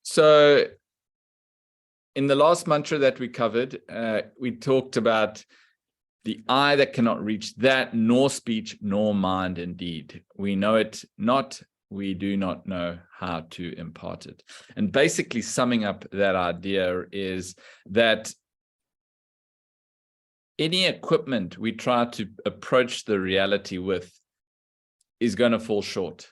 So in the last mantra that we covered, we talked about the eye that cannot reach that, nor speech, nor mind indeed. We know it not, we do not know how to impart it. And basically summing up that idea is that any equipment we try to approach the reality with is going to fall short.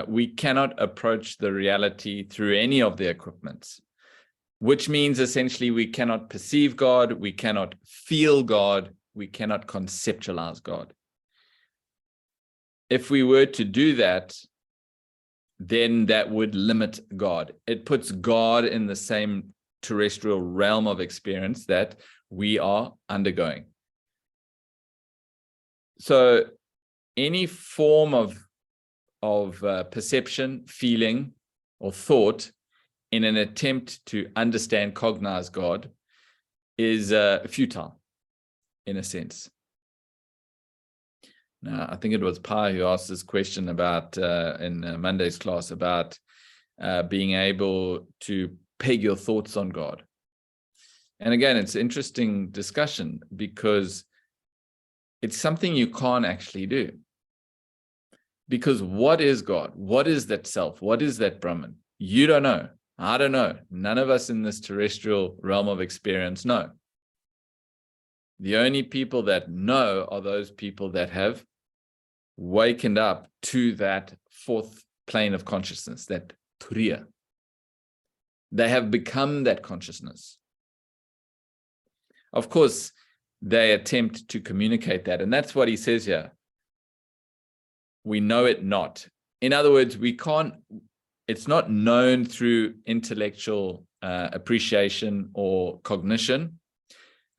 We cannot approach the reality through any of the equipments, which means essentially we cannot perceive God, we cannot feel God, we cannot conceptualize God. If we were to do that, then that would limit God. It puts God in the same terrestrial realm of experience that we are undergoing. So any form of perception, feeling, or thought in an attempt to understand, cognize God is futile, in a sense. Now, I think it was Pi who asked this question about in Monday's class about being able to peg your thoughts on God. And again, it's an interesting discussion because it's something you can't actually do. Because what is God? What is that self? What is that Brahman? You don't know. I don't know. None of us in this terrestrial realm of experience know. The only people that know are those people that have wakened up to that fourth plane of consciousness, that turiya. They have become that consciousness. Of course, they attempt to communicate that. And that's what he says here. We know it not. In other words, we can't, it's not known through intellectual appreciation or cognition.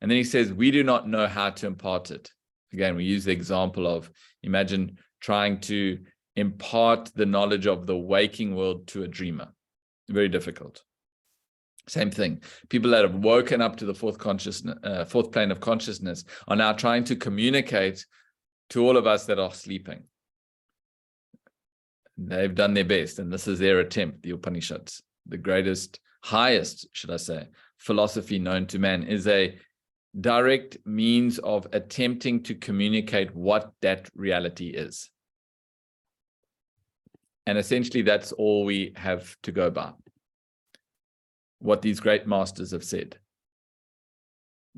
And then he says, we do not know how to impart it. Again, we use the example of, imagine trying to impart the knowledge of the waking world to a dreamer. Very difficult. Same thing. People that have woken up to the fourth plane of consciousness are now trying to communicate to all of us that are sleeping. They've done their best, and this is their attempt. The Upanishads, the greatest, highest, should I say, philosophy known to man, is a direct means of attempting to communicate what that reality is. And essentially, that's all we have to go by. What these great masters have said.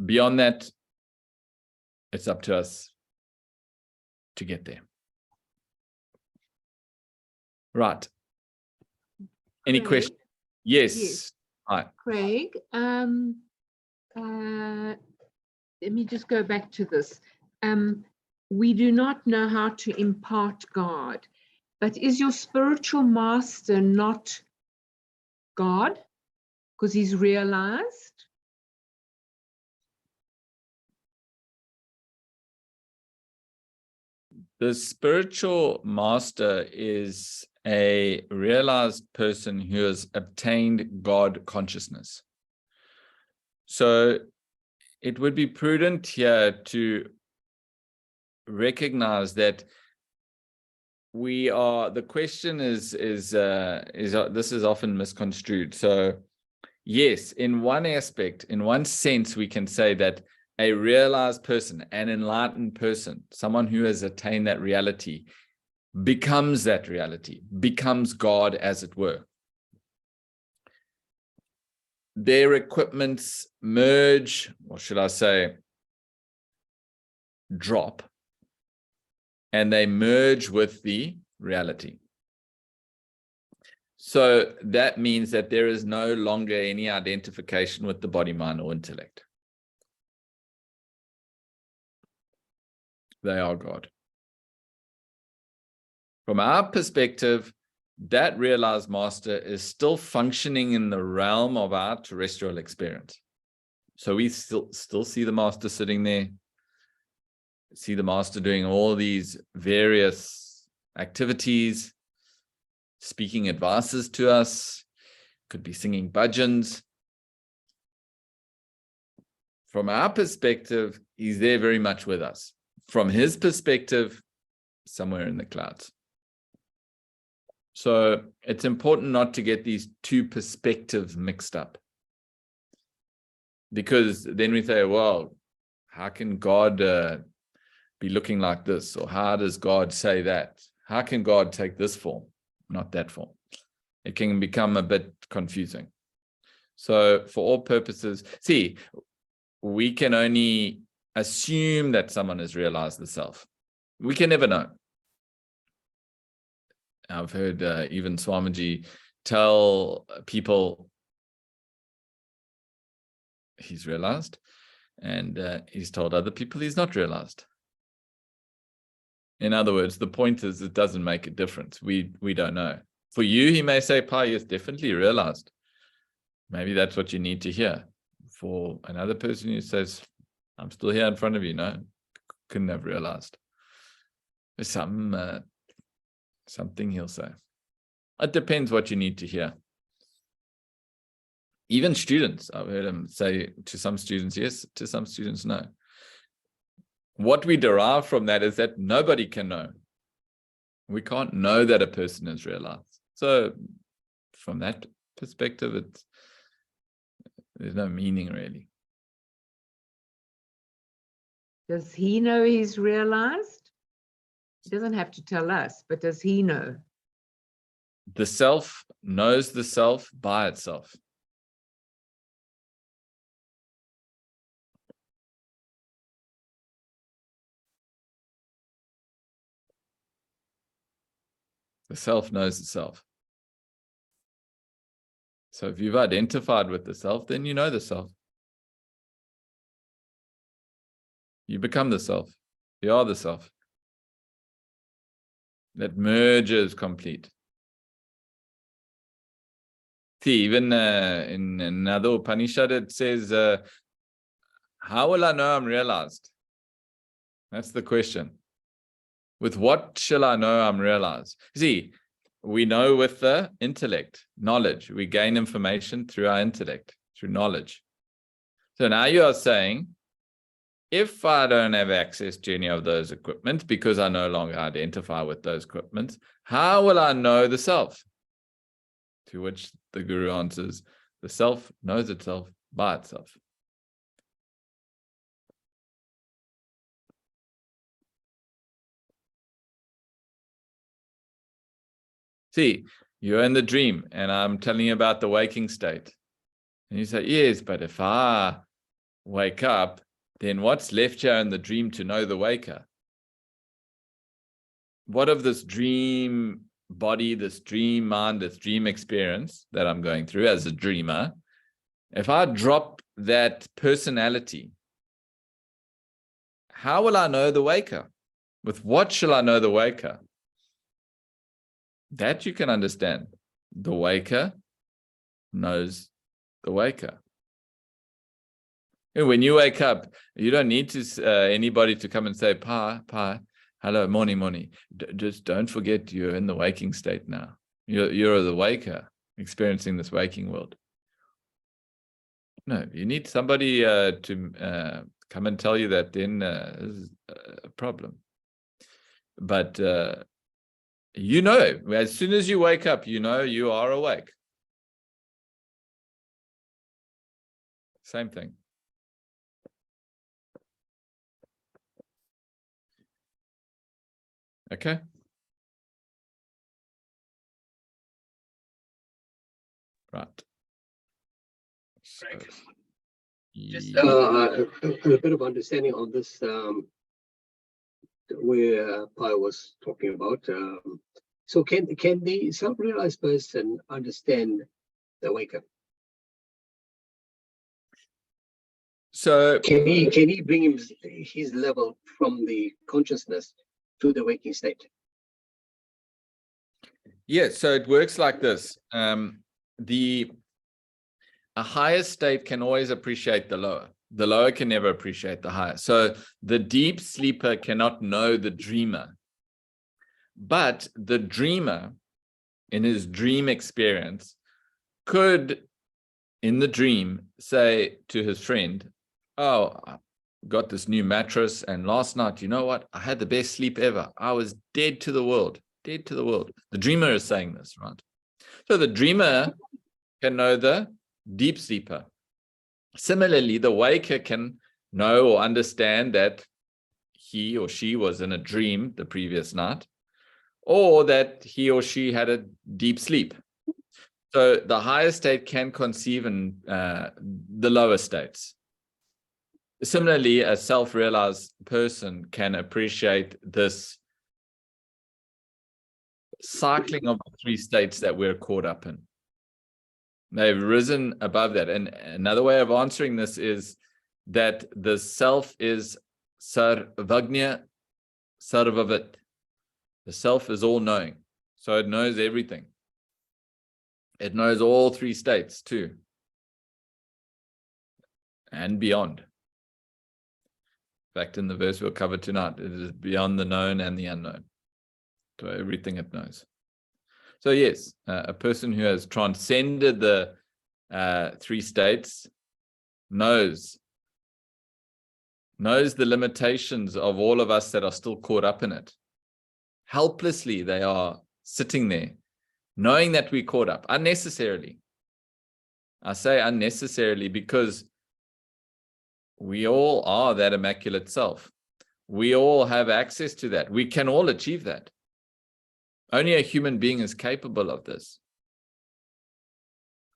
Beyond that, it's up to us to get there. Right. Any questions? Yes. Hi. Craig, let me just go back to this. We do not know how to impart God, but is your spiritual master not God? Because he's realized? The spiritual master is a realized person who has obtained God consciousness. So it would be prudent here to recognize that the question is this is often misconstrued. So yes, in one aspect, in one sense, we can say that a realized person, an enlightened person, someone who has attained that reality, becomes that reality, becomes God, as it were. Their equipments merge, or should I say, drop, and they merge with the reality. So that means that there is no longer any identification with the body, mind, or intellect. They are God. From our perspective, that realized master is still functioning in the realm of our terrestrial experience. So we still see the master sitting there, see the master doing all these various activities, speaking advices to us, could be singing bhajans. From our perspective, he's there very much with us. From his perspective, somewhere in the clouds. So it's important not to get these two perspectives mixed up. Because then we say, well, how can God be looking like this? Or how does God say that? How can God take this form, not that form? It can become a bit confusing. So for all purposes, see, we can only assume that someone has realized the self. We can never know. I've heard even Swamiji tell people he's realized, and he's told other people he's not realized. In other words, the point is it doesn't make a difference. We don't know. For you, he may say, Pa, yes, definitely realized. Maybe that's what you need to hear. For another person who says, I'm still here in front of you, no, couldn't have realized. There's something he'll say. It depends what you need to hear. Even students, I've heard him say to some students, yes, to some students, no. What we derive from that is that nobody can know. We can't know that a person has realized. So from that perspective, there's no meaning really. Does he know he's realized? He doesn't have to tell us, but does he know? The self knows the self by itself. The self knows the self. So if you've identified with the self, then you know the self. You become the self. You are the self. That merge is complete. See, even in another Upanishad, it says, how will I know I'm realized? That's the question. With what shall I know I'm realized? See, we know with the intellect, knowledge. We gain information through our intellect, through knowledge. So now you are saying, if I don't have access to any of those equipment because I no longer identify with those equipment, how will I know the self? To which the Guru answers, the self knows itself by itself. See, you're in the dream and I'm telling you about the waking state. And you say, yes, but if I wake up, then what's left here in the dream to know the waker? What of this dream body, this dream mind, this dream experience that I'm going through as a dreamer? If I drop that personality, how will I know the waker? With what shall I know the waker? That you can understand. The waker knows the waker. And when you wake up, you don't need to anybody to come and say, Pa, hello, morning. Just don't forget you're in the waking state now. You're the waker experiencing this waking world. No, you need somebody to come and tell you that, then this is a problem. But you know, as soon as you wake up, you know you are awake. Same thing. Okay. Right. So, just a bit of understanding on this, where Pai was talking about. So can the self-realized person understand the waker? So can he bring his level from the consciousness to the waking state? Yeah, so it works like this. A higher state can always appreciate the lower. The lower can never appreciate the higher. So the deep sleeper cannot know the dreamer. But the dreamer, in his dream experience, could, in the dream, say to his friend, oh, I got this new mattress, and last night, you know what? I had the best sleep ever. I was dead to the world. dead to the world. The dreamer is saying this, right? So the dreamer can know the deep sleeper. Similarly, the waker can know or understand that he or she was in a dream the previous night, or that he or she had a deep sleep. So the higher state can conceive in the lower states. Similarly, a self-realized person can appreciate this cycling of the three states that we're caught up in. They've risen above that. And another way of answering this is that the self is sarvagnya sarvavit. The self is all-knowing. So it knows everything. It knows all three states too. And beyond. In fact, in the verse we'll cover tonight, it is beyond the known and the unknown. So everything it knows. So yes, a person who has transcended the three states knows the limitations of all of us that are still caught up in it. Helplessly, they are sitting there, knowing that we're caught up unnecessarily. I say unnecessarily because we all are that immaculate self. We all have access to that. We can all achieve that. Only a human being is capable of this.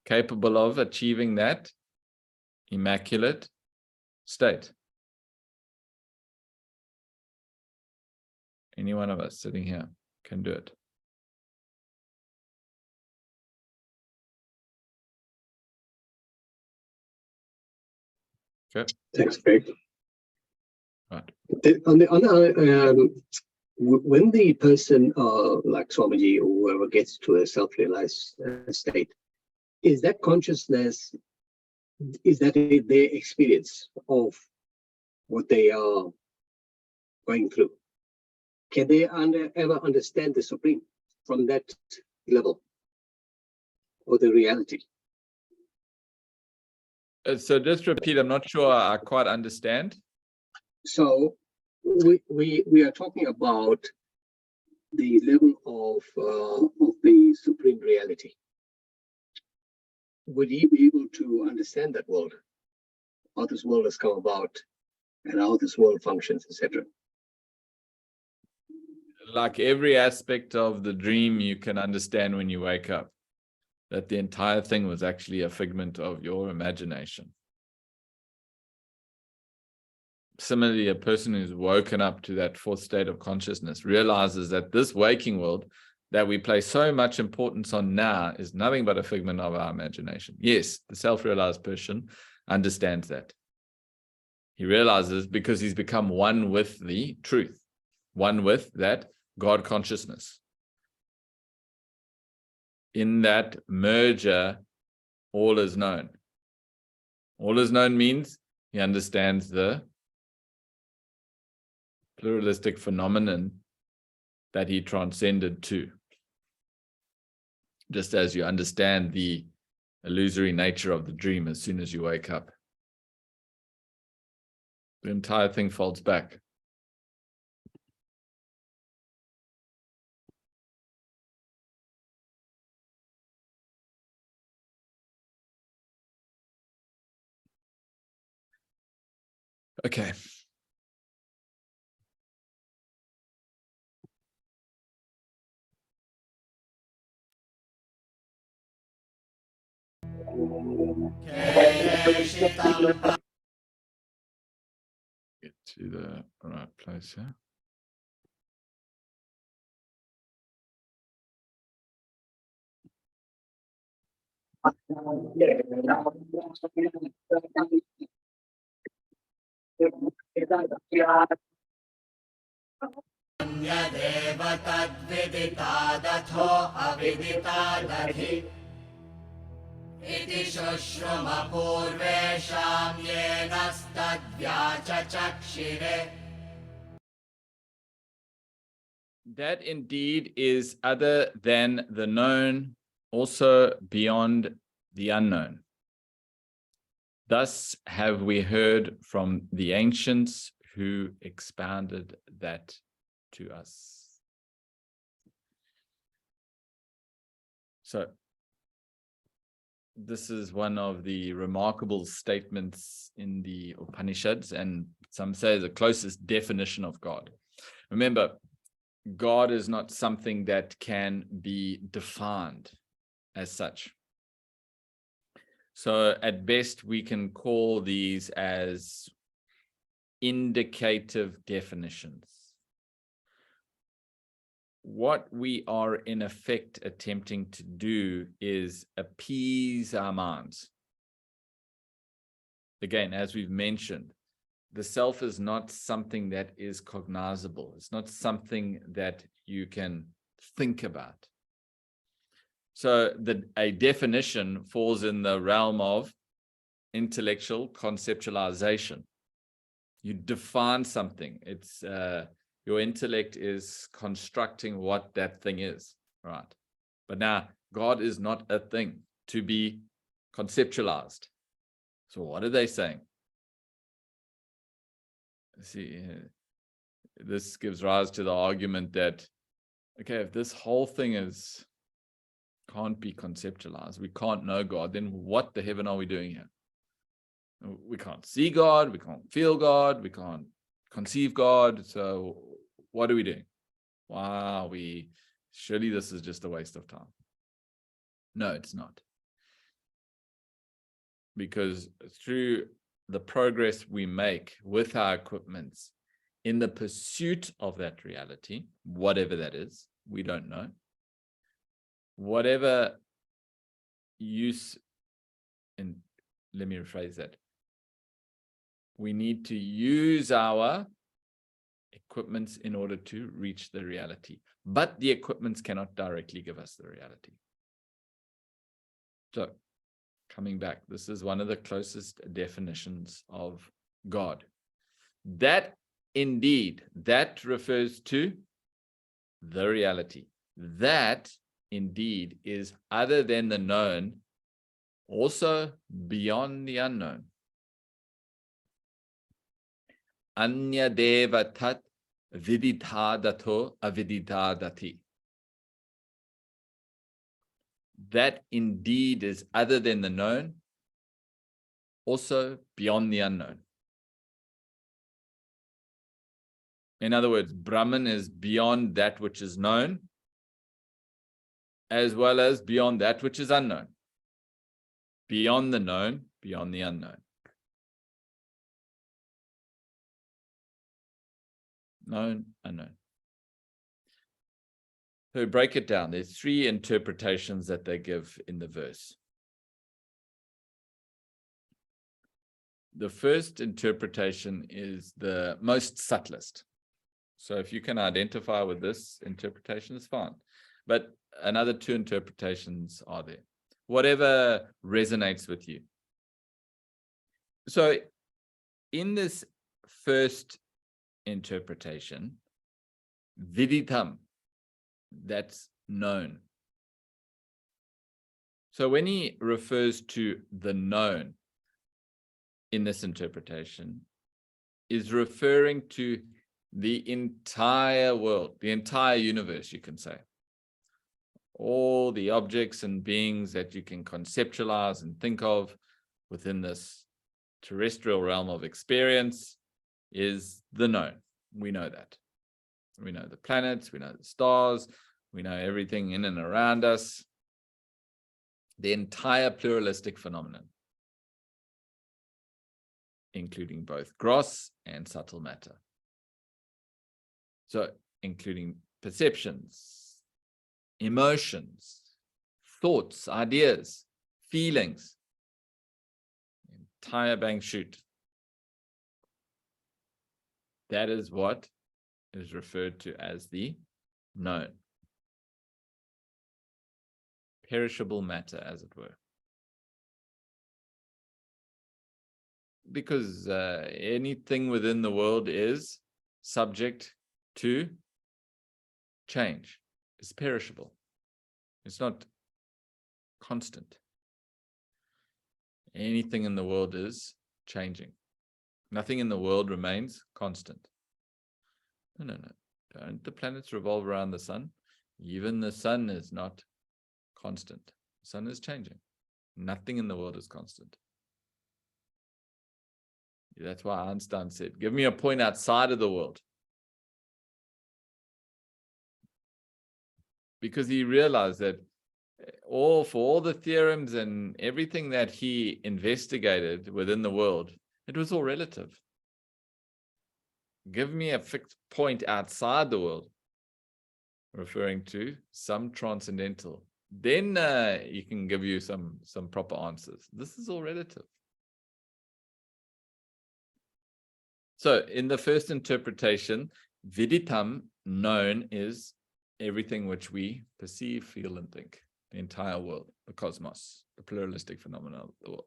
Capable of achieving that immaculate state. Any one of us sitting here can do it. Okay. Thanks, Greg. Right. When the person, like Swamiji or whoever, gets to a self-realized state, is that consciousness, is that their experience of what they are going through? Can they ever understand the Supreme from that level, or the reality? So just repeat, I'm not sure I quite understand. So we are talking about the level of the Supreme reality. Would he be able to understand that world, how this world has come about, and how this world functions, etc.? Like every aspect of the dream, you can understand when you wake up that the entire thing was actually a figment of your imagination. Similarly, a person who's woken up to that fourth state of consciousness realizes that this waking world that we place so much importance on now is nothing but a figment of our imagination. Yes, the self-realized person understands that. He realizes because he's become one with the truth, one with that God consciousness. In that merger, all is known. All is known means he understands the pluralistic phenomenon that he transcended to. Just as you understand the illusory nature of the dream as soon as you wake up. The entire thing folds back. Okay. Get to the right place here. इति शुश्रुमपूर्वेषां येनस्तद्व्याचचक्षिरे. That indeed is other than the known, also beyond the unknown. Thus have we heard from the ancients who expounded that to us. So this is one of the remarkable statements in the Upanishads, and some say the closest definition of God. Remember, God is not something that can be defined as such. So at best, we can call these as indicative definitions. What we are in effect attempting to do is appease our minds. Again, as we've mentioned, the self is not something that is cognizable. It's not something that you can think about. So a definition falls in the realm of intellectual conceptualization. You define something. It's your intellect is constructing what that thing is, right? But now, God is not a thing to be conceptualized. So what are they saying? See, this gives rise to the argument that, okay, if this whole thing can't be conceptualized, we can't know God, then what the heaven are we doing here? We can't see God, we can't feel God, we can't conceive God. So what are we doing? Wow, surely this is just a waste of time. No, it's not. Because through the progress we make with our equipments in the pursuit of that reality, whatever that is, we don't know. Whatever use, and let me rephrase that. We need to use our equipments in order to reach the reality. But the equipments cannot directly give us the reality. So, coming back, this is one of the closest definitions of God. That indeed, that refers to the reality. That indeed is other than the known, also beyond the unknown. Anya deva tat viditadato aviditadati. That indeed is other than the known, also beyond the unknown. In other words, Brahman is beyond that which is known, as well as beyond that which is unknown. Beyond the known, beyond the unknown. Known, unknown. So break it down. There's three interpretations that they give in the verse. The first interpretation is the most subtlest. So if you can identify with this interpretation, it's fine. But another two interpretations are there. Whatever resonates with you. So in this first interpretation, viditam, that's known. So when he refers to the known in this interpretation, is referring to the entire world, the entire universe, you can say. All the objects and beings that you can conceptualize and think of within this terrestrial realm of experience is the known. We know that. We know the planets, we know the stars, we know everything in and around us. The entire pluralistic phenomenon, including both gross and subtle matter. So, including perceptions, emotions, thoughts, ideas, feelings, entire bang shoot. That is what is referred to as the known. Perishable matter, as it were. Because anything within the world is subject to change. It's perishable. It's not constant. Anything in the world is changing. Nothing in the world remains constant. No. Don't the planets revolve around the sun? Even the sun is not constant. The sun is changing. Nothing in the world is constant. That's why Einstein said, give me a point outside of the world. Because he realized that for all the theorems and everything that he investigated within the world, it was all relative. Give me a fixed point outside the world, referring to some transcendental. Then he can give you some proper answers. This is all relative. So in the first interpretation, viditam, known, is everything which we perceive, feel, and think. The entire world, the cosmos, the pluralistic phenomena of the world.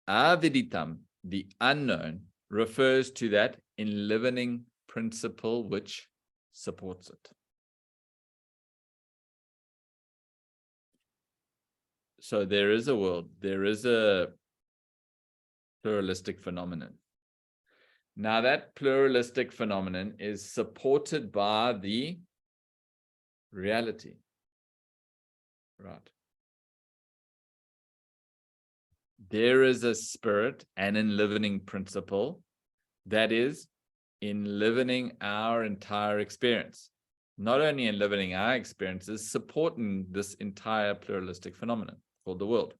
Aviditam, the unknown, refers to that enlivening principle which supports it. So there is a world, there is a pluralistic phenomenon. Now that pluralistic phenomenon is supported by the reality. Right. There is a spirit and enlivening principle that is enlivening our entire experience. Not only enlivening our experiences, supporting this entire pluralistic phenomenon called the world.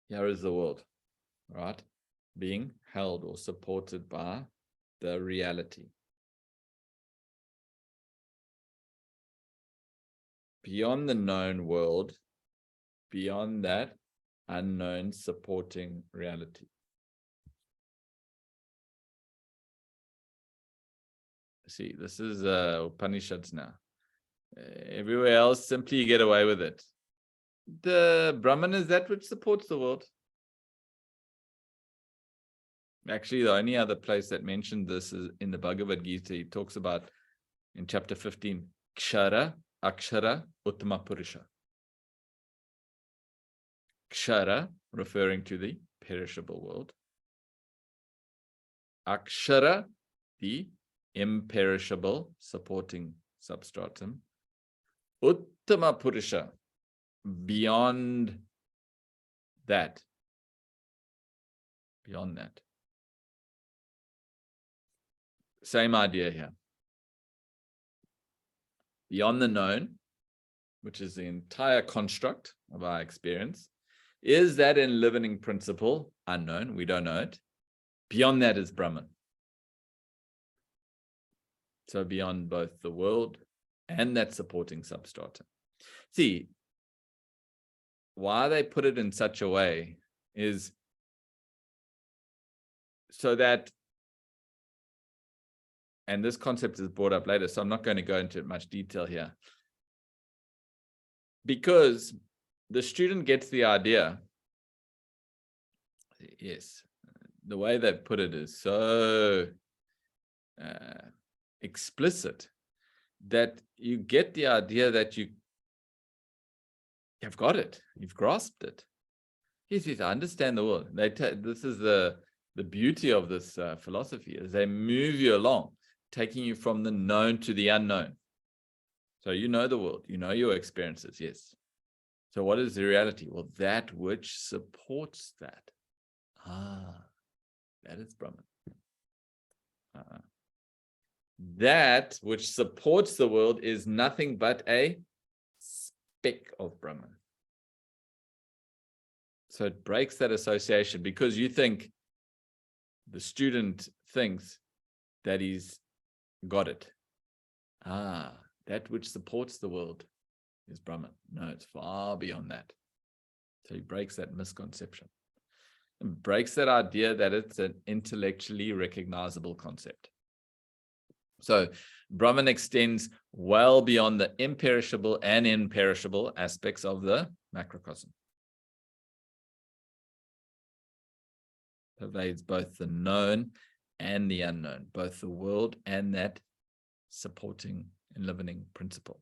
Here is the world, right? Being held or supported by the reality. Beyond the known world, beyond that unknown supporting reality. See, this is Upanishads now. Everywhere else, simply you get away with it. The Brahman is that which supports the world. Actually, the only other place that mentioned this is in the Bhagavad Gita. He talks about in chapter 15, Kshara, Akshara, Uttama Purusha. Kshara, referring to the perishable world. Akshara, the imperishable, supporting substratum. Uttama Purusha, beyond that. Beyond that. Same idea here. Beyond the known, which is the entire construct of our experience, is that enlivening principle unknown? We don't know it. Beyond that is Brahman. So beyond both the world and that supporting substratum. See, why they put it in such a way is so that, and this concept is brought up later, so I'm not going to go into much detail here. Because the student gets the idea, yes, the way they put it is so explicit that you get the idea that you've got it, you've grasped it. Yes, I understand the world. This is the beauty of this philosophy, is they move you along, taking you from the known to the unknown. So you know the world, you know your experiences, yes. So what is the reality? Well, that which supports that. That is Brahman. That which supports the world is nothing but a speck of Brahman. So it breaks that association, because you think, the student thinks that he's got it. That which supports the world is Brahman. No, it's far beyond that. So he breaks that misconception and breaks that idea that it's an intellectually recognizable concept. So Brahman extends well beyond the imperishable and imperishable aspects of the macrocosm. Pervades both the known and the unknown, both the world and that supporting enlivening principle.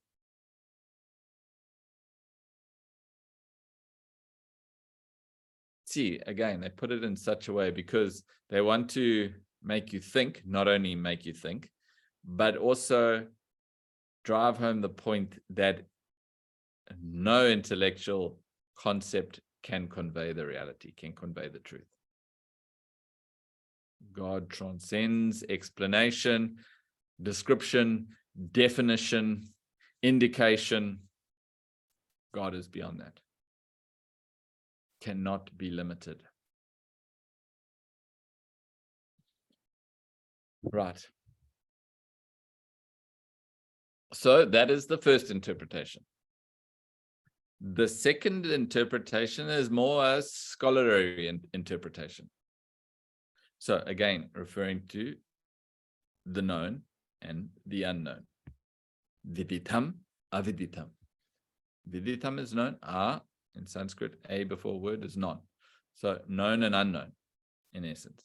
See, again, they put it in such a way because they want to make you think, not only make you think, but also drive home the point that no intellectual concept can convey the reality, can convey the truth. God transcends explanation, description, definition, indication. God is beyond that. Cannot be limited. Right. So that is the first interpretation. The second interpretation is more a scholarly interpretation. So again, referring to the known and the unknown. Viditam, aviditam. Viditam is known. In Sanskrit, a before word is non. So known and unknown, in essence.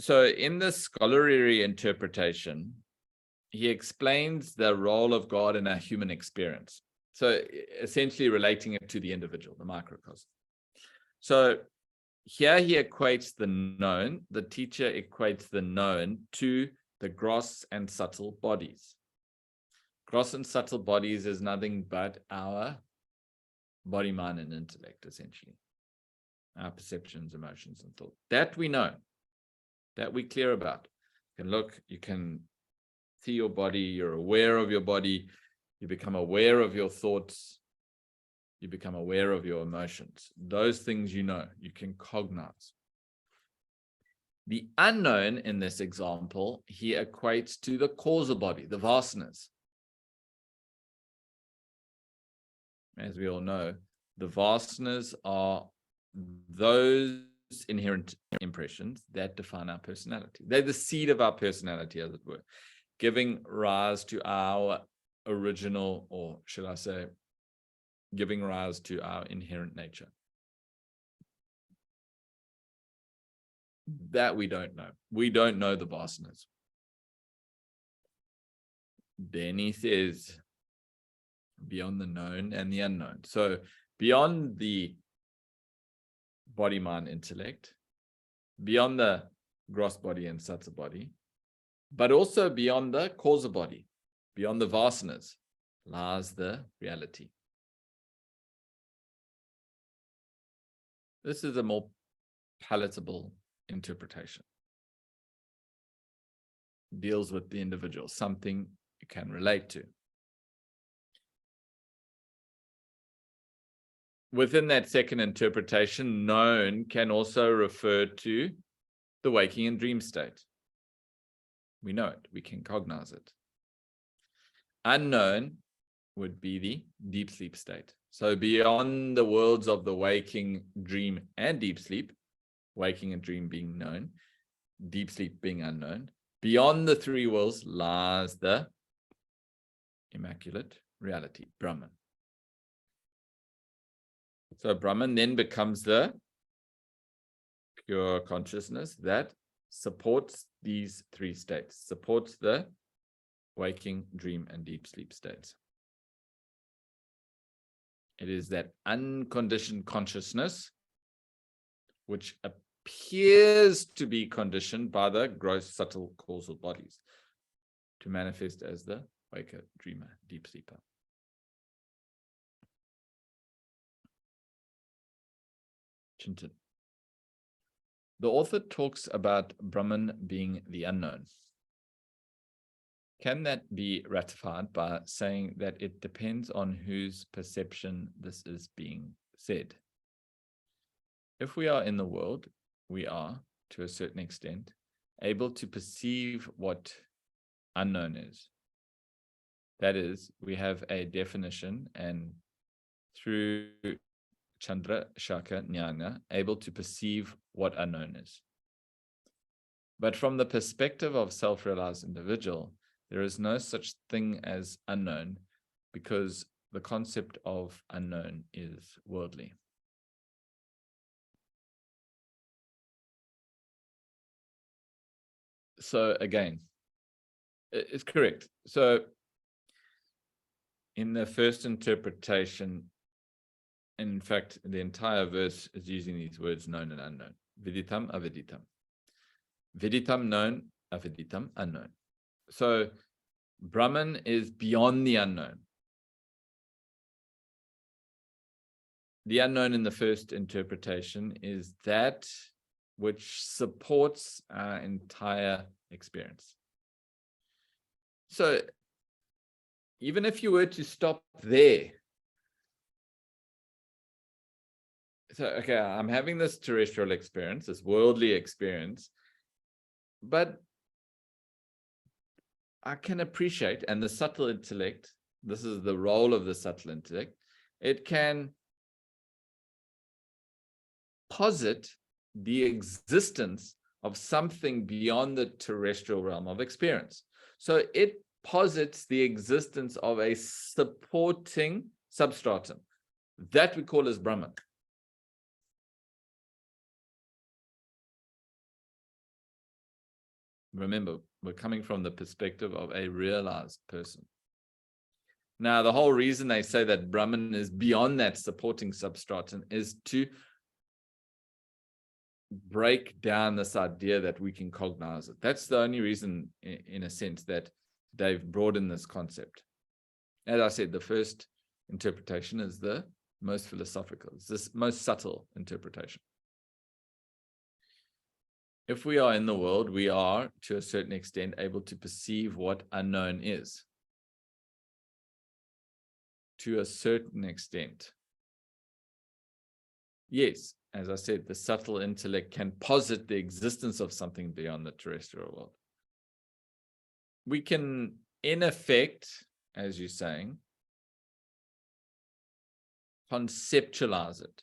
So in the scholarly interpretation, he explains the role of God in our human experience. So essentially relating it to the individual, the microcosm. So here he equates the known, the teacher equates the known to the gross and subtle bodies. Gross and subtle bodies is nothing but our body, mind, and intellect, essentially. Our perceptions, emotions, and thought. That we know, that we clear about. You can look, you can see your body, you're aware of your body, you become aware of your thoughts, you become aware of your emotions. Those things you know, you can cognize. The unknown in this example, he equates to the causal body, the vasanas. As we all know, the vasanas are those inherent impressions that define our personality. They're the seed of our personality, as it were, giving rise to our original, or should I say, giving rise to our inherent nature. That we don't know. We don't know the vasanas. Then he says, beyond the known and the unknown. So beyond the body, mind, intellect, beyond the gross body and subtle body, but also beyond the causal body, beyond the vasanas, lies the reality. This is a more palatable interpretation. Deals with the individual, something you can relate to. Within that second interpretation, known can also refer to the waking and dream state. We know it, we can cognize it. Unknown would be the deep sleep state. So beyond the worlds of the waking, dream, and deep sleep, waking and dream being known, deep sleep being unknown, beyond the three worlds lies the immaculate reality, Brahman. So Brahman then becomes the pure consciousness that supports these three states, supports the waking, dream, and deep sleep states. It is that unconditioned consciousness which appears to be conditioned by the gross, subtle, causal bodies to manifest as the waker, dreamer, deep sleeper. Chintan. The author talks about Brahman being the unknown. Can that be ratified by saying that it depends on whose perception this is being said? If we are in the world, we are, to a certain extent, able to perceive what unknown is. That is, we have a definition, and through Chandra Shaka Jnana, able to perceive what unknown is. But from the perspective of self-realized individual, there is no such thing as unknown, because the concept of unknown is worldly. So again, it's correct. So in the first interpretation, in fact, the entire verse is using these words known and unknown. Viditam, aviditam. Viditam known, aviditam unknown. So Brahman is beyond the unknown. The unknown in the first interpretation is that which supports our entire experience. So even if you were to stop there, so, okay, I'm having this terrestrial experience, this worldly experience, but I can appreciate, and the subtle intellect, this is the role of the subtle intellect, it can posit the existence of something beyond the terrestrial realm of experience. So it posits the existence of a supporting substratum. That we call as Brahman. Remember, we're coming from the perspective of a realized person. Now, the whole reason they say that Brahman is beyond that supporting substratum is to break down this idea that we can cognize it. That's the only reason, in a sense, that they've broadened this concept. As I said, the first interpretation is the most philosophical. It's this most subtle interpretation. If we are in the world, we are, to a certain extent, able to perceive what unknown is. To a certain extent. Yes, as I said, the subtle intellect can posit the existence of something beyond the terrestrial world. We can, in effect, as you're saying, conceptualize it.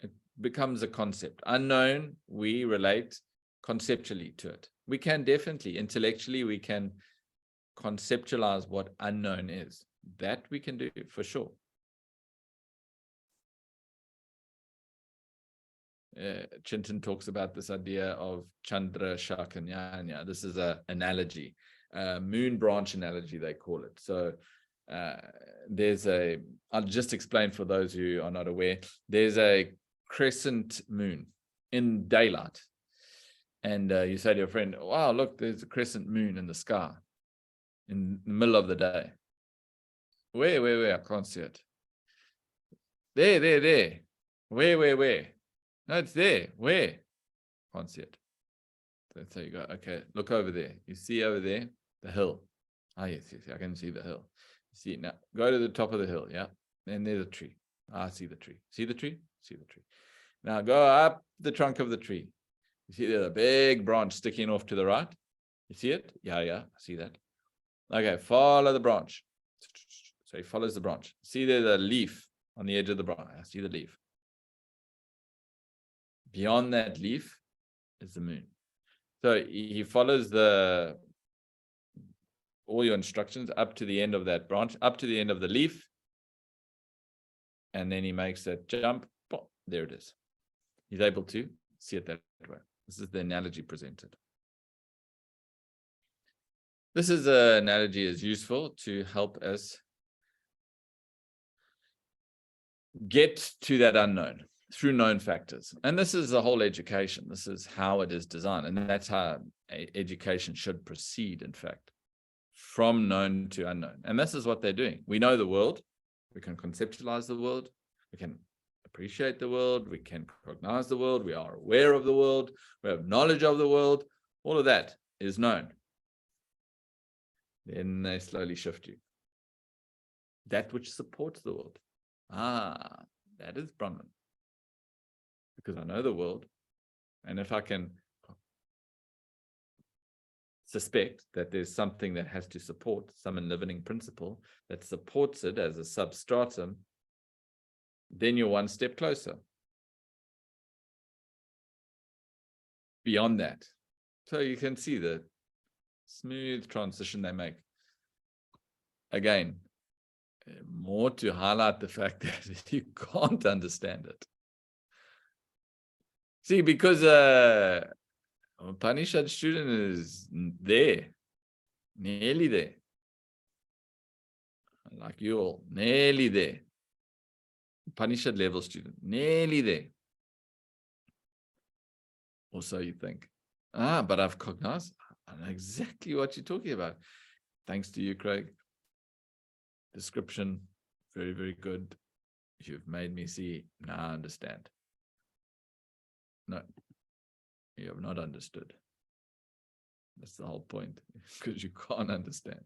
It becomes a concept. Unknown, we relate conceptually to it. We can definitely, intellectually, we can conceptualize what unknown is. That we can do for sure. Chintan talks about this idea of Chandra Shakanyanya. This is an analogy, moon branch analogy, they call it. So I'll just explain for those who are not aware, there's a crescent moon in daylight. And you say to your friend, wow, look, there's a crescent moon in the sky in the middle of the day. Where? I can't see it. There. Where? No, it's there. Where? Can't see it. So you go, okay, look over there. You see over there, the hill. Ah, yes, I can see the hill. See it now. Go to the top of the hill, yeah. And there's a tree. I see the tree. See the tree? See the tree. Now go up the trunk of the tree. You see there's a big branch sticking off to the right? You see it? Yeah, I see that. Okay, follow the branch. So he follows the branch. See there's a leaf on the edge of the branch. I see the leaf. Beyond that leaf is the moon. So he follows all your instructions up to the end of that branch, up to the end of the leaf, and then he makes that jump. Pop, there it is. He's able to see it that way. This is the analogy presented. This is an analogy is useful to help us get to that unknown through known factors. And this is the whole education. This is how it is designed. And that's how education should proceed, in fact, from known to unknown. And this is what they're doing. We know the world. We can conceptualize the world. We can appreciate the world. We can cognize the world. We are aware of the world. We have knowledge of the world. All of that is known. Then they slowly shift you. That which supports the world. That is Brahman. Because I know the world. And if I can suspect that there's something that has to support some enlivening principle that supports it as a substratum, then you're one step closer. Beyond that. So you can see the smooth transition they make. Again, more to highlight the fact that you can't understand it. See, because a Upanishad student is there, nearly there. Like you all, nearly there. Upanishad level student, nearly there. Or so you think. But I've cognized, I know exactly what you're talking about. Thanks to you, Craig. Description, very, very good. You've made me see. Now I understand. No, you have not understood. That's the whole point, because you can't understand.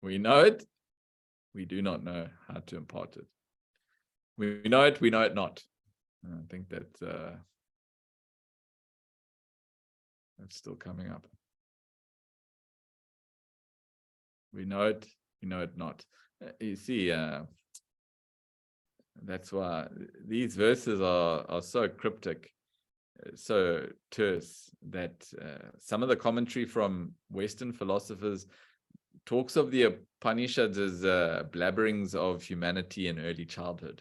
We know it. We do not know how to impart it. We know it not. I think that that's still coming up. We know it not. You see, that's why these verses are so cryptic, so terse, that some of the commentary from Western philosophers talks of the Upanishads as blabberings of humanity in early childhood.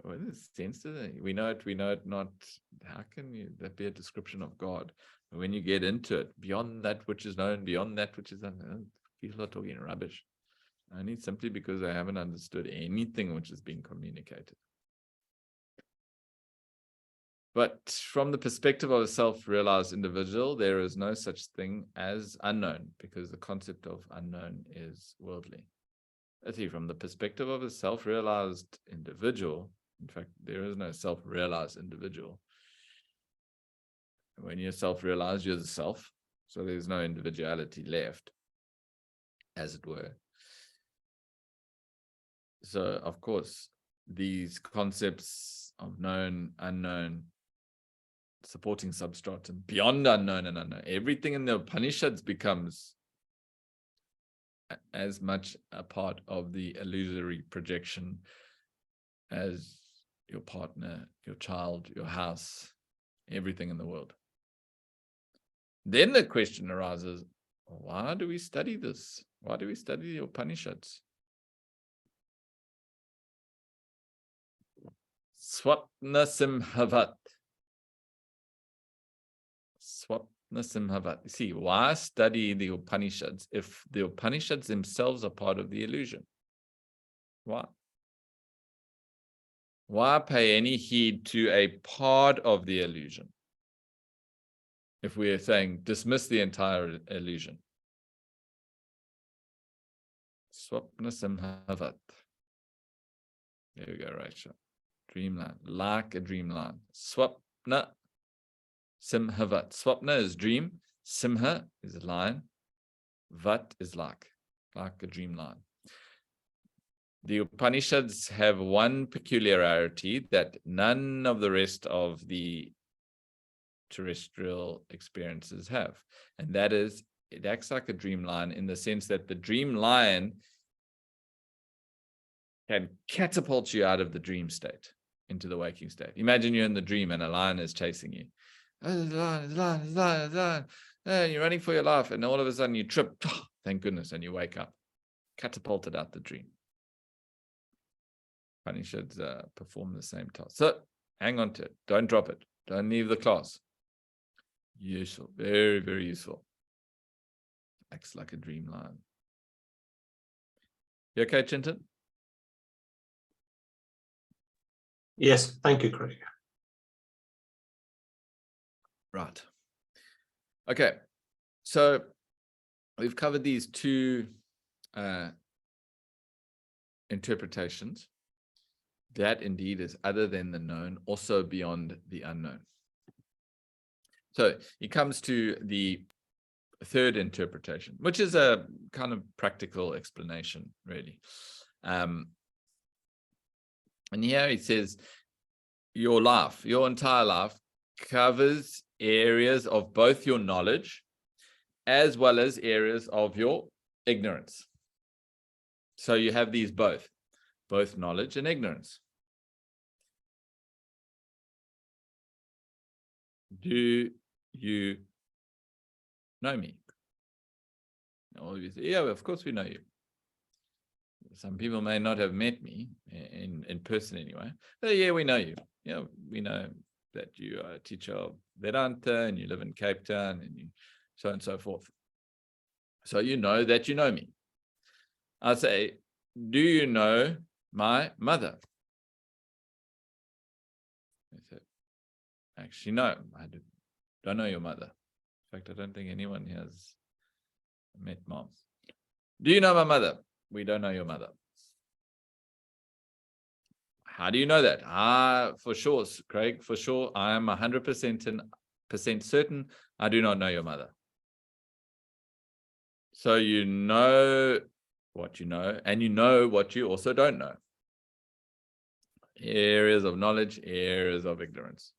What is sense to that? We know it not. How can that be a description of God? When you get into it, beyond that which is known, beyond that which is unknown, people are talking rubbish. Only simply because they haven't understood anything which is being communicated. But from the perspective of a self-realized individual, there is no such thing as unknown, because the concept of unknown is worldly. See, from the perspective of a self-realized individual, in fact, there is no self-realized individual. When you're self-realized, you're the self, so there's no individuality left, as it were. So, of course, these concepts of known, unknown, supporting substratum, beyond unknown and unknown, everything in the Upanishads becomes as much a part of the illusory projection as your partner, your child, your house, everything in the world. Then the question arises, why do we study this? Why do we study the Upanishads? Swapna Simhavat. Swapna Simhavat. See, why study the Upanishads if the Upanishads themselves are part of the illusion? Why? Why pay any heed to a part of the illusion if we are saying dismiss the entire illusion? Swapna Simhavat. There we go, Rachel. Dreamland, like a dreamland. Swapna Simhavat. Swapna is dream. Simha is a lion. Vat is like a dreamline. The Upanishads have one peculiarity that none of the rest of the terrestrial experiences have, and that is it acts like a dreamline in the sense that the dream lion can catapult you out of the dream state into the waking state. Imagine you're in the dream and a lion is chasing you. Oh, there's a lion, there's a lion, there's a lion, there's a lion. And you're running for your life, and all of a sudden you trip. Oh, thank goodness, and you wake up, catapulted out the dream. Upanishads perform the same task. So hang on to it. Don't drop it. Don't leave the class. Useful. Very, very useful. Acts like a dream lion. You okay, Chintan? Yes, thank you, Craig. Right. Okay. So we've covered these two interpretations. That indeed is other than the known, also beyond the unknown. So he comes to the third interpretation, which is a kind of practical explanation, really. And here he says, your life, your entire life covers areas of both your knowledge as well as areas of your ignorance. So you have these both knowledge and ignorance. Do you know me? All of you say, yeah, of course we know you. Some people may not have met me in person anyway. But yeah, we know you. Yeah, we know that you are a teacher of Vedanta and you live in Cape Town and you so on and so forth. So you know that you know me. I say, do you know my mother? I said, actually, no, I Don't know your mother. In fact, I don't think anyone here has met mom. Do you know my mother? We don't know your mother. How do you know that? For sure, Craig, for sure. I'm 100% certain I do not know your mother. So you know what you know, and you know what you also don't know. Areas of knowledge, areas of ignorance.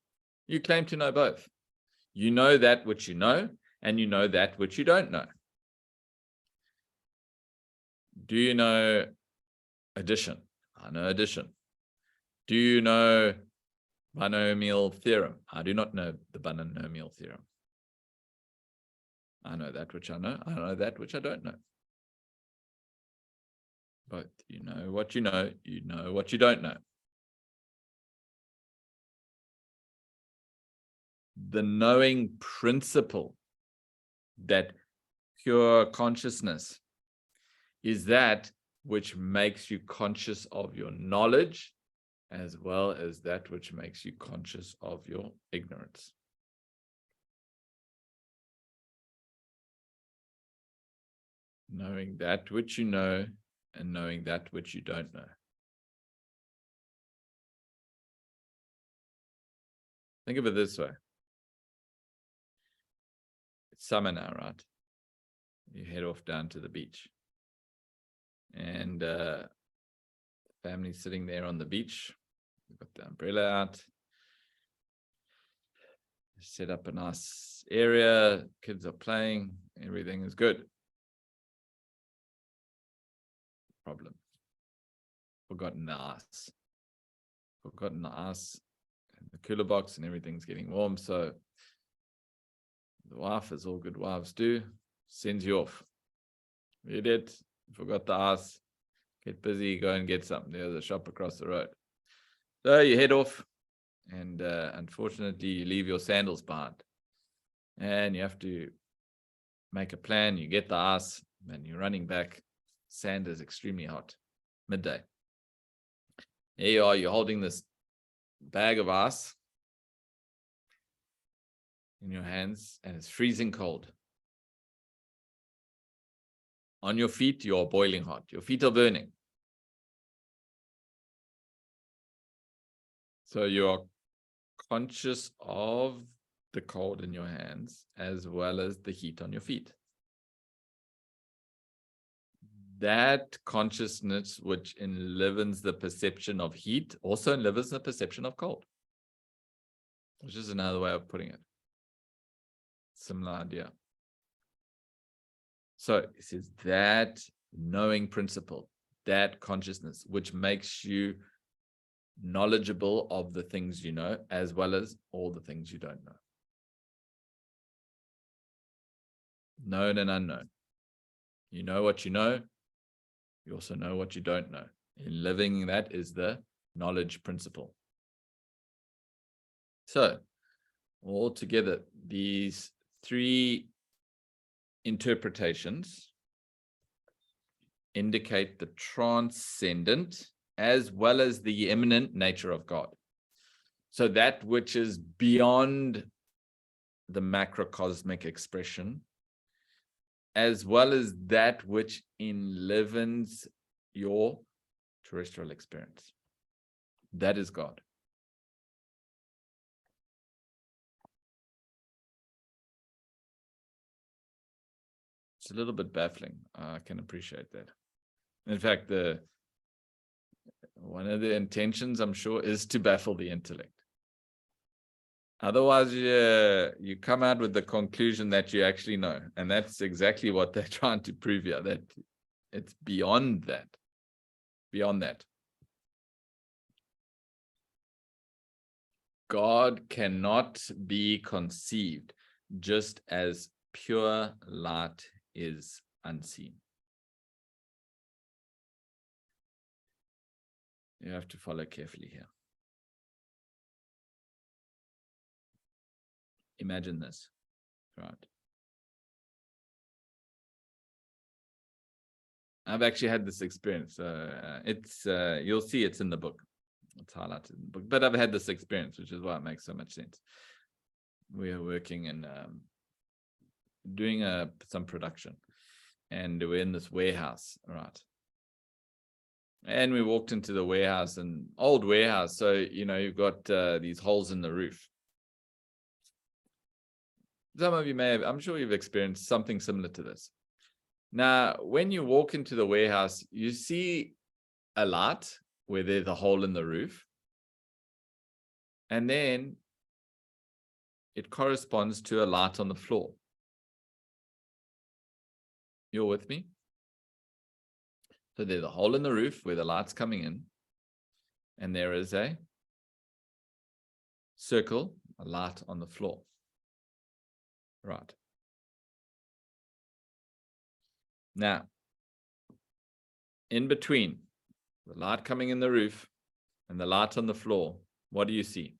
You claim to know both. You know that which you know, and you know that which you don't know. Do you know addition? I know addition. Do you know binomial theorem? I do not know the binomial theorem. I know that which I know. I know that which I don't know. Both. You know what you know what you don't know. The knowing principle that pure consciousness is that which makes you conscious of your knowledge, as well as that which makes you conscious of your ignorance. Knowing that which you know and knowing that which you don't know. Think of it this way. It's summer now, right? You head off down to the beach. And family's sitting there on the beach. We've got the umbrella out. Set up a nice area. Kids are playing. Everything is good. Problem. Forgotten the ice. Forgotten the ice in the cooler box, and everything's getting warm. So the wife, as all good wives do, sends you off. You did. Forgot the ice. Get busy. Go and get something. There's a shop across the road. So you head off. And unfortunately, you leave your sandals behind. And you have to make a plan. You get the ice, and you're running back. Sand is extremely hot. Midday. Here you are. You're holding this bag of ice in your hands, and it's freezing cold. On your feet, you're boiling hot. Your feet are burning. So you're conscious of the cold in your hands as well as the heat on your feet. That consciousness which enlivens the perception of heat also enlivens the perception of cold, which is another way of putting it. Similar idea. So it says that knowing principle, that consciousness, which makes you knowledgeable of the things you know, as well as all the things you don't know. Known and unknown. You know what you know. You also know what you don't know. In living that is the knowledge principle. So, altogether, these three interpretations indicate the transcendent as well as the immanent nature of God. So that which is beyond the macrocosmic expression, as well as that which enlivens your terrestrial experience. That is God. It's a little bit baffling. I can appreciate that. In fact, one of the intentions, I'm sure, is to baffle the intellect. Otherwise, you come out with the conclusion that you actually know. And that's exactly what they're trying to prove here, that it's beyond that. Beyond that. God cannot be conceived just as pure light is unseen. You have to follow carefully here. Imagine this, right? I've actually had this experience. You'll see it's in the book. It's highlighted in the book. But I've had this experience, which is why it makes so much sense. we are working in doing some production, and we're in this warehouse, right? And we walked into the warehouse, an old warehouse. So, you've got these holes in the roof. Some of you may have, I'm sure you've experienced something similar to this. Now, when you walk into the warehouse, you see a light where there's a hole in the roof. And then it corresponds to a light on the floor. You're with me? So there's a hole in the roof where the light's coming in. And there is a circle, a light on the floor. Right. Now, in between the light coming in the roof and the light on the floor, what do you see?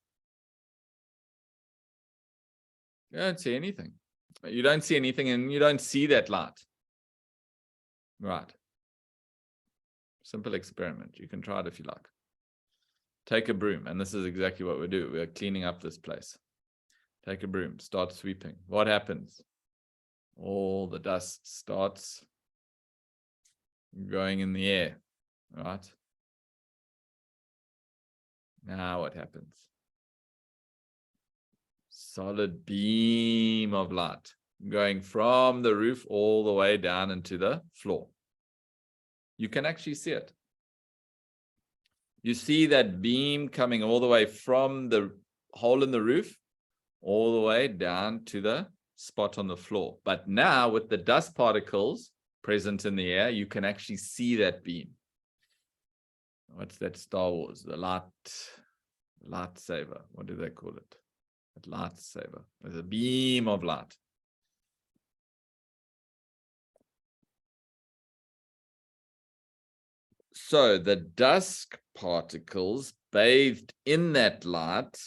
You don't see anything. You don't see anything, and you don't see that light. Right. Simple experiment. You can try it if you like. Take a broom, and this is exactly what we do. We're cleaning up this place. Take a broom, start sweeping. What happens? All the dust starts going in the air, right? Now what happens? Solid beam of light going from the roof all the way down into the floor. You can actually see it. You see that beam coming all the way from the hole in the roof all the way down to the spot on the floor. But now with the dust particles present in the air, you can actually see that beam. What's that Star Wars? The lightsaber. What do they call it? A lightsaber. There's a beam of light. So the dust particles bathed in that light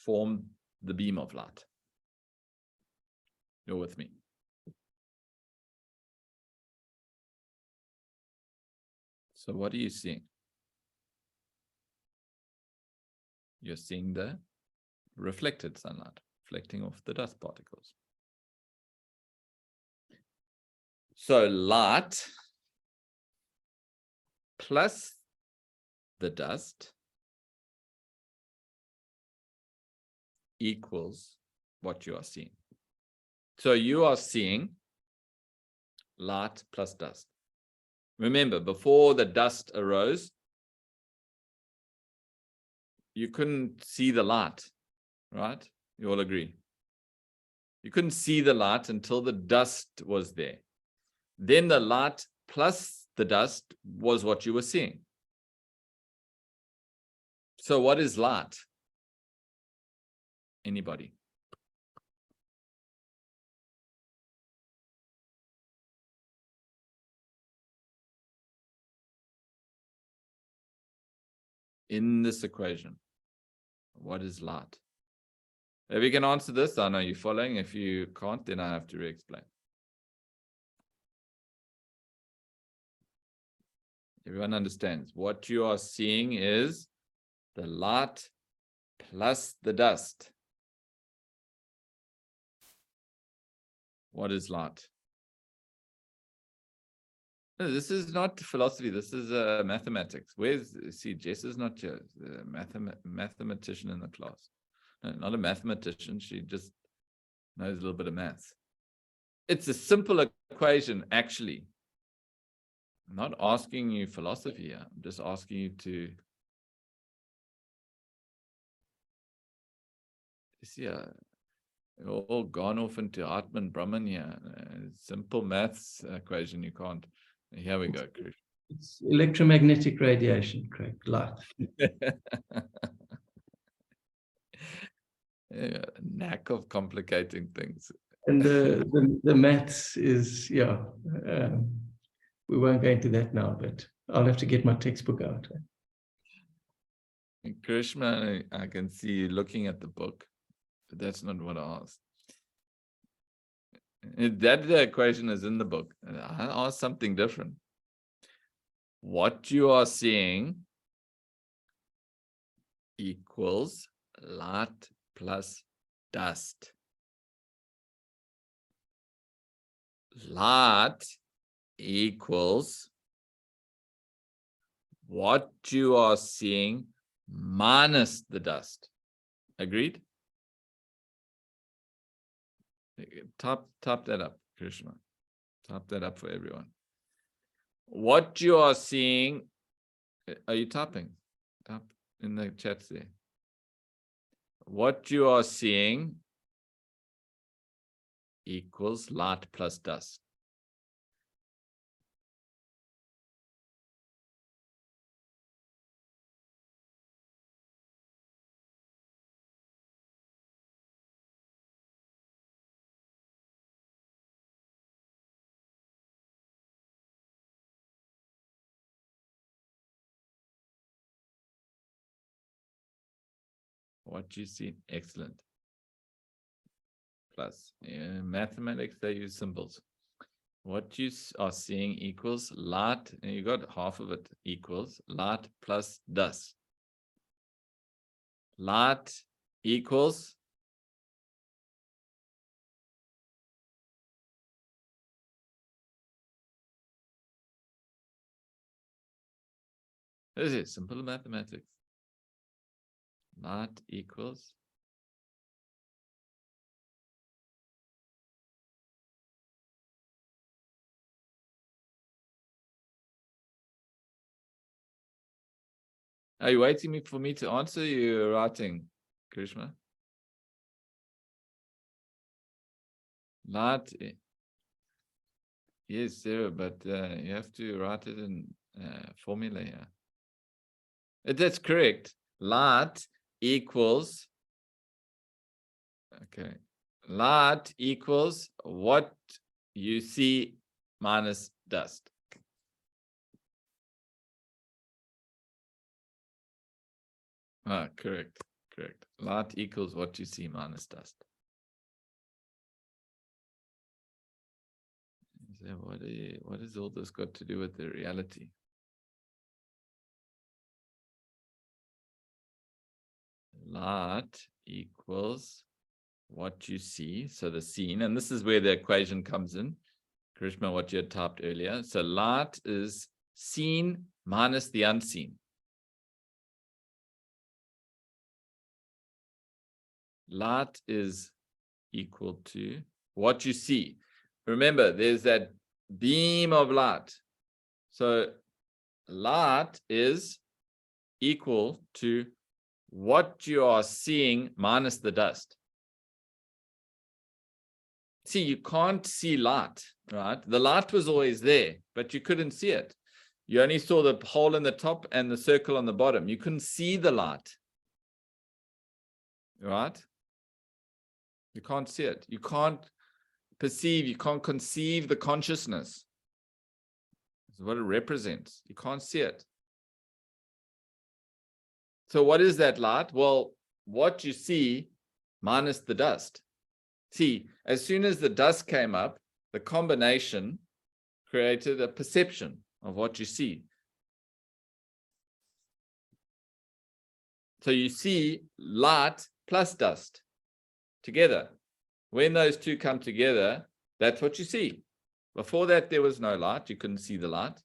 form the beam of light. You're with me? So what are you seeing? You're seeing the reflected sunlight, reflecting off the dust particles. So light plus the dust equals what you are seeing. So you are seeing light plus dust. Remember, before the dust arose, you couldn't see the light, right? You all agree? You couldn't see the light until the dust was there. Then the light plus the dust was what you were seeing. So what is light? Anybody? In this equation, what is light? If you can answer this, I know you're following. If you can't, then I have to re-explain. Everyone understands. What you are seeing is the light plus the dust. What is light? No, this is not philosophy. This is mathematics. See, Jess is not here. The mathematician in the class. No, not a mathematician. She just knows a little bit of maths. It's a simple equation, actually. I'm not asking you philosophy here. I'm just asking you to see. You're all gone off into Atman Brahman here. Simple maths equation. You can't. Here we go, Krish. It's electromagnetic radiation, Craig, light. Yeah, knack of complicating things. And the maths is, yeah, we won't go into that now, but I'll have to get my textbook out. Krishna, I can see you looking at the book, but that's not what I asked. That equation is in the book. I asked something different. What you are seeing equals light plus dust. Light equals what you are seeing minus the dust. Agreed? Top that up, Krishna. Top that up for everyone. What you are seeing, are you typing? Type in the chat there. What you are seeing equals light plus dust. What you see, excellent. Plus, in mathematics, they use symbols. What you are seeing equals light, and you got half of it equals light plus dust. Light equals this is simple mathematics. Light equals Are you waiting for me to answer? You're writing, Krishna. Light, yes, Sarah, but you have to write it in formula here. That's correct. Light equals, okay. Light equals what you see minus dust. Ah, correct. Light equals what you see minus dust. So what has all this got to do with the reality? Light equals what you see, so the seen, and this is where the equation comes in, Krishna, what you had typed earlier. So light is seen minus the unseen. Light is equal to what you see. Remember, there's that beam of light. So light is equal to what you are seeing minus the dust. See, you can't see light, right? The light was always there, but you couldn't see it. You only saw the hole in the top and the circle on the bottom. You couldn't see the light, right? You can't see it. You can't perceive, you can't conceive the consciousness. This is what it represents. You can't see it. So what is that light? Well, what you see minus the dust. See, as soon as the dust came up, the combination created a perception of what you see. So you see light plus dust together. When those two come together, that's what you see. Before that, there was no light. You couldn't see the light.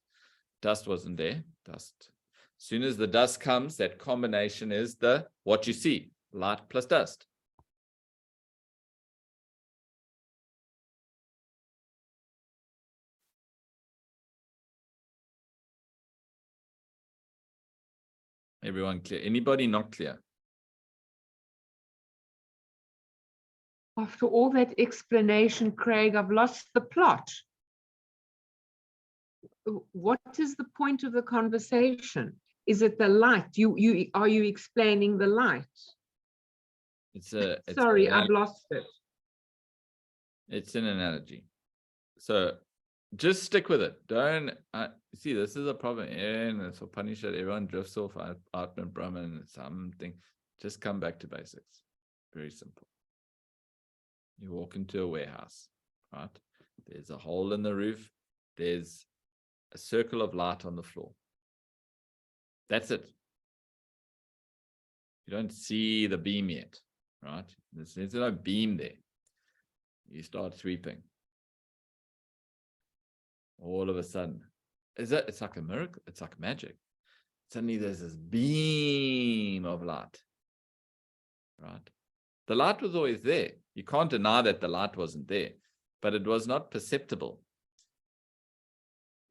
Dust wasn't there. Dust. As soon as the dust comes, that combination is the what you see, light plus dust. Everyone clear? Anybody not clear? After all that explanation, Craig, I've lost the plot. What is the point of the conversation? Is it the light? Are you explaining the light? Sorry, I've lost it. It's an analogy. So just stick with it. Don't see, this is a problem. And so Upanishad, everyone drifts off Atman, Brahman, something. Just come back to basics. Very simple. You walk into a warehouse, right? There's a hole in the roof. There's a circle of light on the floor. That's it. You don't see the beam yet, right? There's no beam there. You start sweeping. All of a sudden, it's like a miracle. It's like magic. Suddenly there's this beam of light, right? The light was always there. You can't deny that the light wasn't there, but it was not perceptible.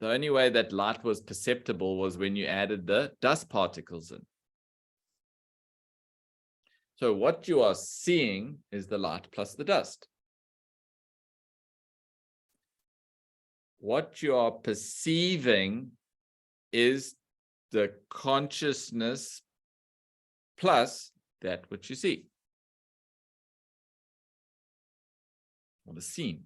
The only way that light was perceptible was when you added the dust particles in. So what you are seeing is the light plus the dust. What you are perceiving is the consciousness plus that which you see, or the scene.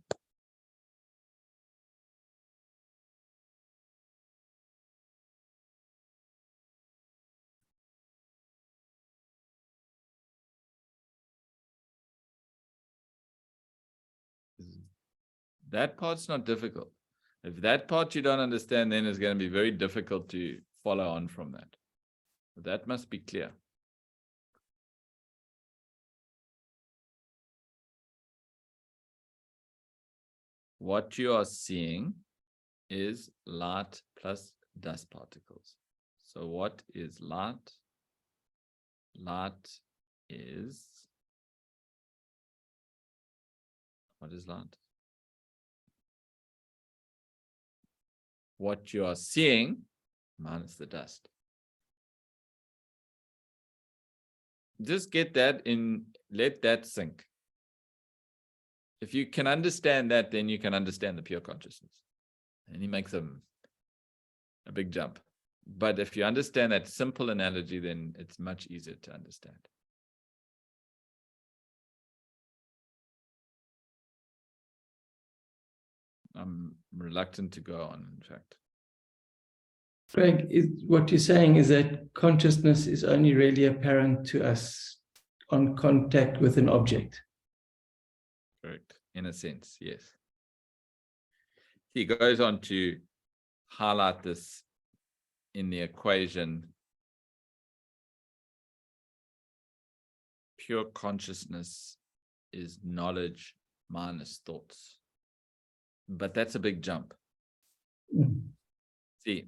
That part's not difficult. If that part you don't understand, then it's going to be very difficult to follow on from that. But that must be clear. What you are seeing is light plus dust particles. So what is light? Light is, what is light? What you are seeing minus the dust. Just get that in, let that sink. If you can understand that, then you can understand the pure consciousness. And he makes a big jump. But if you understand that simple analogy, then it's much easier to understand. I'm reluctant to go on, in fact. Craig, what you're saying is that consciousness is only really apparent to us on contact with an object. Correct. In a sense, yes. He goes on to highlight this in the equation. Pure consciousness is knowledge minus thoughts. But that's a big jump. See,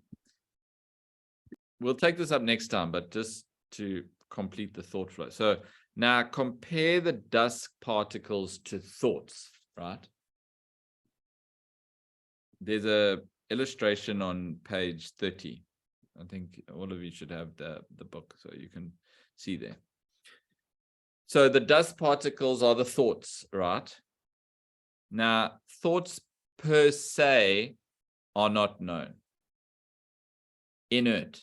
we'll take this up next time, but just to complete the thought flow. So now compare the dust particles to thoughts, right? There's a illustration on page 30. I think all of you should have the book so you can see there. So the dust particles are the thoughts, right? Now, thoughts per se are not known. Inert.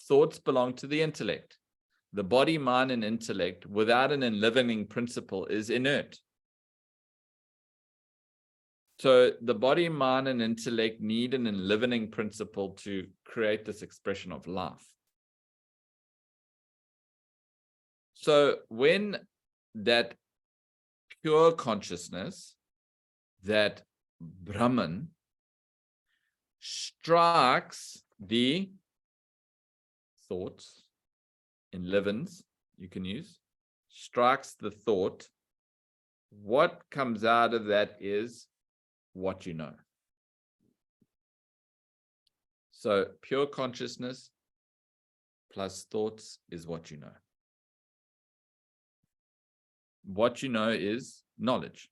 Thoughts belong to the intellect. The body, mind, and intellect, without an enlivening principle, is inert. So the body, mind, and intellect need an enlivening principle to create this expression of life. So when that pure consciousness, that Brahman, strikes the thoughts, enlivens, you can use, strikes the thought, what comes out of that is what you know. So pure consciousness plus thoughts is what you know. What you know is knowledge.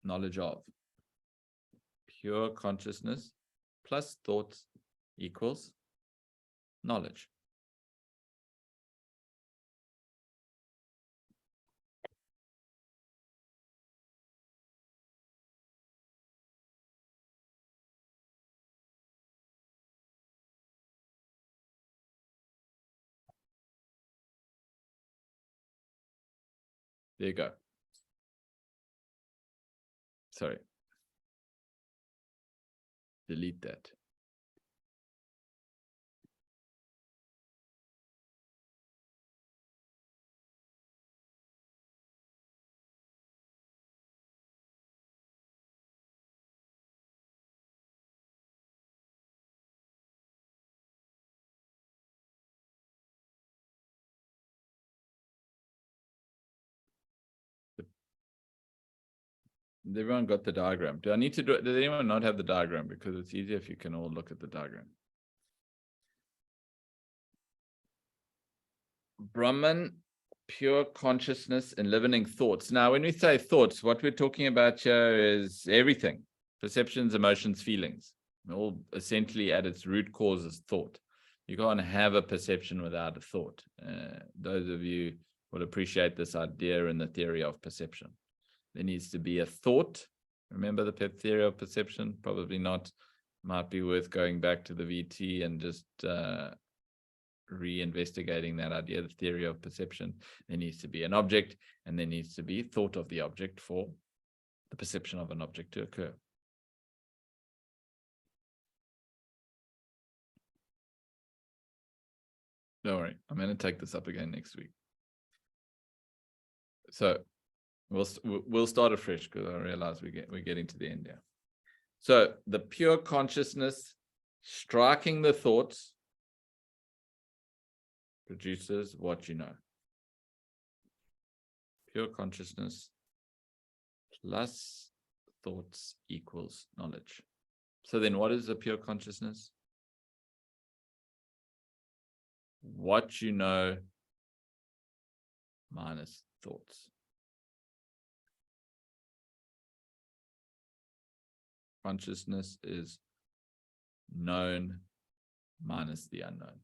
Knowledge of. Pure consciousness plus thoughts equals knowledge. There you go. Sorry. Delete that. Everyone got the diagram? Do I need to do it? Does anyone not have the diagram? Because it's easier if you can all look at the diagram. Brahman, pure consciousness and limiting thoughts. Now, when we say thoughts, what we're talking about here is everything. Perceptions, emotions, feelings. All essentially at its root cause is thought. You can't have a perception without a thought. Those of you will appreciate this idea in the theory of perception. There needs to be a thought. Remember the theory of perception? Probably not. Might be worth going back to the VT and just re-investigating that idea, the theory of perception. There needs to be an object, and there needs to be thought of the object for the perception of an object to occur. Don't worry, I'm going to take this up again next week. So we'll start afresh because I realize we're getting to the end here. So the pure consciousness striking the thoughts produces what you know. Pure consciousness plus thoughts equals knowledge. So then what is the pure consciousness? What you know minus thoughts. Consciousness is known minus the unknown.